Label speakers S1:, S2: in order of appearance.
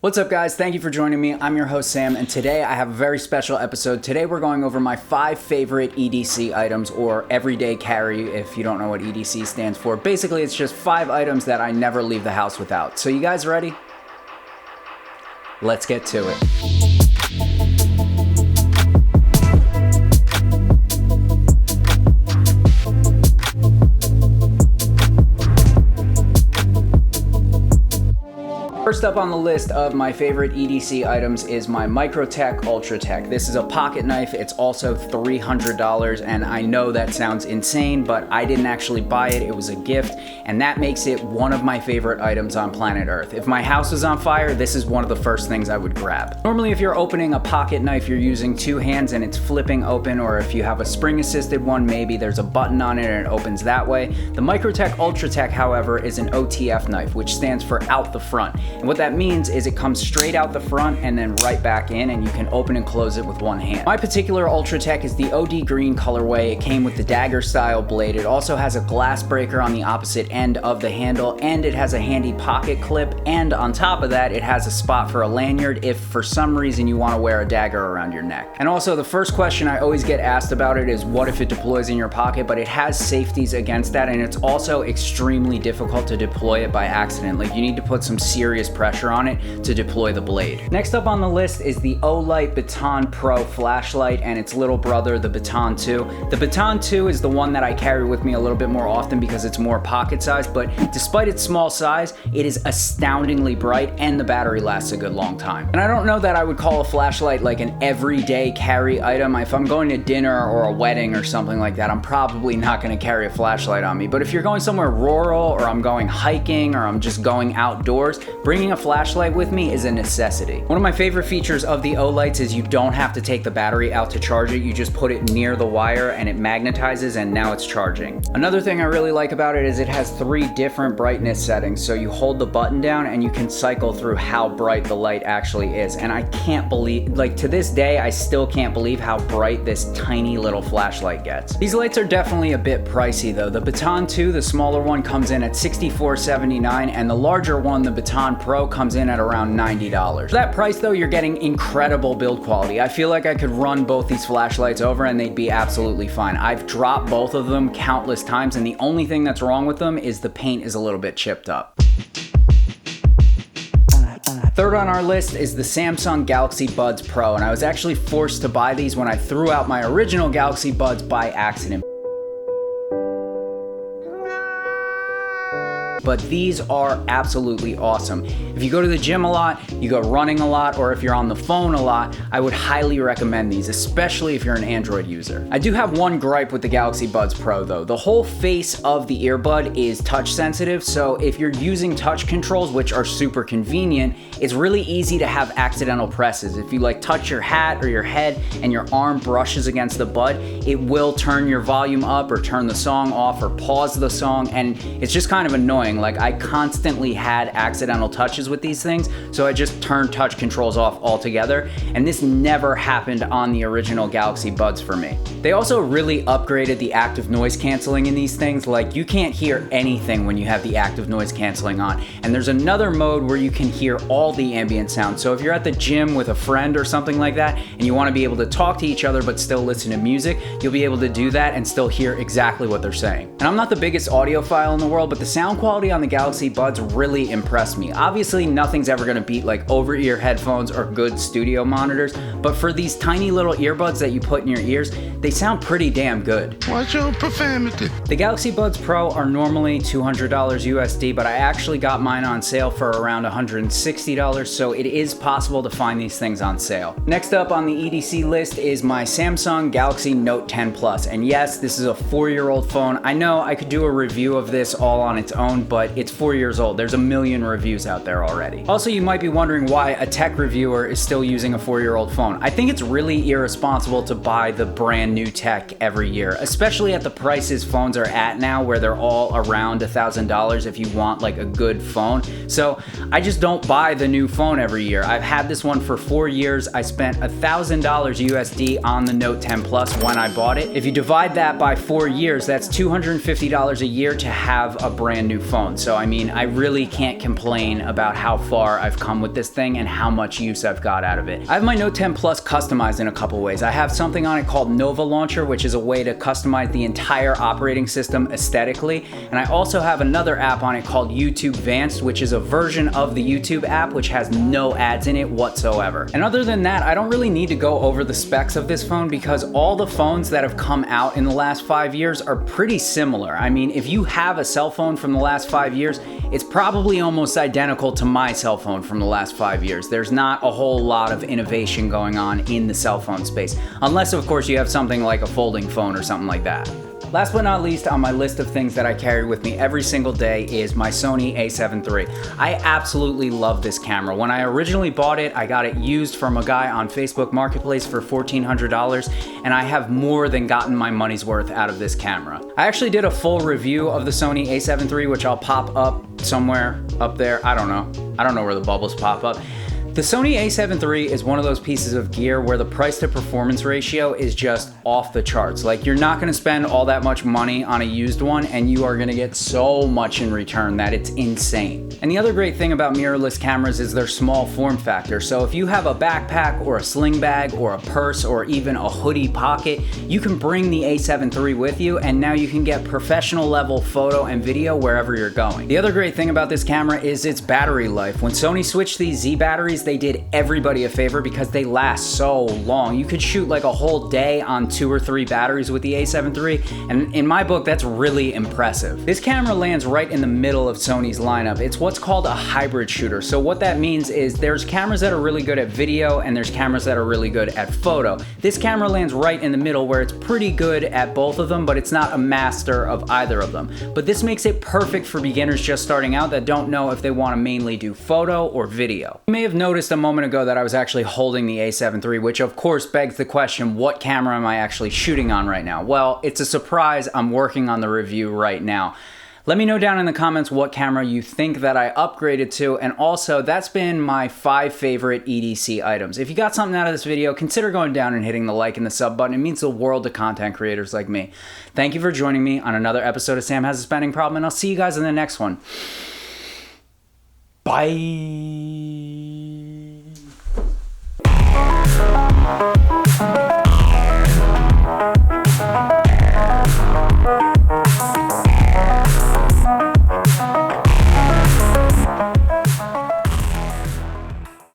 S1: What's up guys, thank you for joining me. I'm your host Sam, and today I have a very special episode. Today we're going over my 5 favorite EDC items, or everyday carry if you don't know what EDC stands for. Basically it's just 5 items that I never leave the house without. So you guys ready? Let's get to it. First up on the list of my favorite EDC items is my Microtech Ultratech. This is a pocket knife. It's also $300, and I know that sounds insane, but I didn't actually buy it. It was a gift, and that makes it one of my favorite items on planet Earth. If my house was on fire, this is one of the first things I would grab. Normally, if you're opening a pocket knife, you're using 2 hands and it's flipping open, or if you have a spring-assisted one, maybe there's a button on it and it opens that way. The Microtech Ultratech, however, is an OTF knife, which stands for out the front. And what that means is it comes straight out the front and then right back in, and you can open and close it with one hand. My particular Ultratech is the OD green colorway. It came with the dagger style blade. It also has a glass breaker on the opposite end of the handle, and it has a handy pocket clip, and on top of that it has a spot for a lanyard if for some reason you want to wear a dagger around your neck. And also the first question I always get asked about it is what if it deploys in your pocket, but it has safeties against that, and it's also extremely difficult to deploy it by accident. Like, you need to put some serious pressure on it to deploy the blade. Next up on the list is the Olight Baton Pro flashlight and its little brother, the Baton 2. The Baton 2 is the one that I carry with me a little bit more often because it's more pocket sized, but despite its small size, it is astoundingly bright and the battery lasts a good long time. And I don't know that I would call a flashlight like an everyday carry item. If I'm going to dinner or a wedding or something like that, I'm probably not going to carry a flashlight on me. But if you're going somewhere rural, or I'm going hiking, or I'm just going outdoors, bringing a flashlight with me is a necessity. One of my favorite features of the Olights is you don't have to take the battery out to charge it. You just put it near the wire and it magnetizes, and now it's charging. Another thing I really like about it is it has 3 different brightness settings. So you hold the button down and you can cycle through how bright the light actually is. And I can't believe, like, to this day, I still can't believe how bright this tiny little flashlight gets. These lights are definitely a bit pricey though. The Baton 2, the smaller one, comes in at $64.79, and the larger one, the Baton Pro, comes in at around $90. For that price though, you're getting incredible build quality. I feel like I could run both these flashlights over and they'd be absolutely fine. I've dropped both of them countless times, and the only thing that's wrong with them is the paint is a little bit chipped up. Third on our list is the Samsung Galaxy Buds Pro, and I was actually forced to buy these when I threw out my original Galaxy Buds by accident. But these are absolutely awesome. If you go to the gym a lot, you go running a lot, or if you're on the phone a lot, I would highly recommend these, especially if you're an Android user. I do have one gripe with the Galaxy Buds Pro though. The whole face of the earbud is touch sensitive, so if you're using touch controls, which are super convenient, it's really easy to have accidental presses. If you like touch your hat or your head and your arm brushes against the bud, it will turn your volume up or turn the song off or pause the song, and it's just kind of annoying. Like, I constantly had accidental touches with these things, so I just turned touch controls off altogether, and this never happened on the original Galaxy Buds for me. They also really upgraded the active noise canceling in these things. Like, you can't hear anything when you have the active noise canceling on, and there's another mode where you can hear all the ambient sound. So if you're at the gym with a friend or something like that, and you want to be able to talk to each other but still listen to music, you'll be able to do that and still hear exactly what they're saying. And I'm not the biggest audiophile in the world, but the sound quality on the Galaxy Buds really impressed me. Obviously, nothing's ever gonna beat like over-ear headphones or good studio monitors, but for these tiny little earbuds that you put in your ears, they sound pretty damn good.
S2: Watch your profanity.
S1: The Galaxy Buds Pro are normally $200 USD, but I actually got mine on sale for around $160, so it is possible to find these things on sale. Next up on the EDC list is my Samsung Galaxy Note 10 Plus, and yes, this is a 4-year-old phone. I know I could do a review of this all on its own, but it's 4 years old. There's a million reviews out there already. Also, you might be wondering why a tech reviewer is still using a 4-year-old phone. I think it's really irresponsible to buy the brand new tech every year, especially at the prices phones are at now, where they're all around $1,000 if you want like a good phone. So I just don't buy the new phone every year. I've had this one for 4 years. I spent $1,000 USD on the Note 10 Plus when I bought it. If you divide that by 4 years, that's $250 a year to have a brand new phone. phone. So I mean, I really can't complain about how far I've come with this thing and how much use I've got out of it. I have my Note 10 Plus customized in a couple ways. I have something on it called Nova Launcher, which is a way to customize the entire operating system aesthetically. And I also have another app on it called YouTube Vanced, which is a version of the YouTube app which has no ads in it whatsoever. And other than that, I don't really need to go over the specs of this phone because all the phones that have come out in the last 5 years are pretty similar. I mean, if you have a cell phone from the last 5 years, it's probably almost identical to my cell phone from the last 5 years. There's not a whole lot of innovation going on in the cell phone space, unless of course you have something like a folding phone or something like that. Last but not least on my list of things that I carry with me every single day is my Sony a7 III. I absolutely love this camera. When I originally bought it, I got it used from a guy on Facebook Marketplace for $1,400, and I have more than gotten my money's worth out of this camera. I actually did a full review of the Sony a7 III, which I'll pop up somewhere up there. I don't know where the bubbles pop up. The Sony a7 III is one of those pieces of gear where the price to performance ratio is just off the charts. Like, you're not gonna spend all that much money on a used one and you are gonna get so much in return that it's insane. And the other great thing about mirrorless cameras is their small form factor. So if you have a backpack or a sling bag or a purse or even a hoodie pocket, you can bring the a7 III with you and now you can get professional level photo and video wherever you're going. The other great thing about this camera is its battery life. When Sony switched these Z batteries, they did everybody a favor because they last so long. You could shoot like a whole day on 2 or 3 batteries with the a7 III, and in my book, that's really impressive. This camera lands right in the middle of Sony's lineup. It's what's called a hybrid shooter. So what that means is there's cameras that are really good at video and there's cameras that are really good at photo. This camera lands right in the middle where it's pretty good at both of them, but it's not a master of either of them. But this makes it perfect for beginners just starting out that don't know if they want to mainly do photo or video. You may have noticed a moment ago that I was actually holding the a7 III, which of course begs the question, what camera am I actually shooting on right now? Well, it's a surprise. I'm working on the review right now. Let me know down in the comments what camera you think that I upgraded to, and also that's been my 5 favorite EDC items. If you got something out of this video, consider going down and hitting the like and the sub button. It means the world to content creators like me. Thank you for joining me on another episode of Sam Has a Spending Problem, and I'll see you guys in the next one. Bye.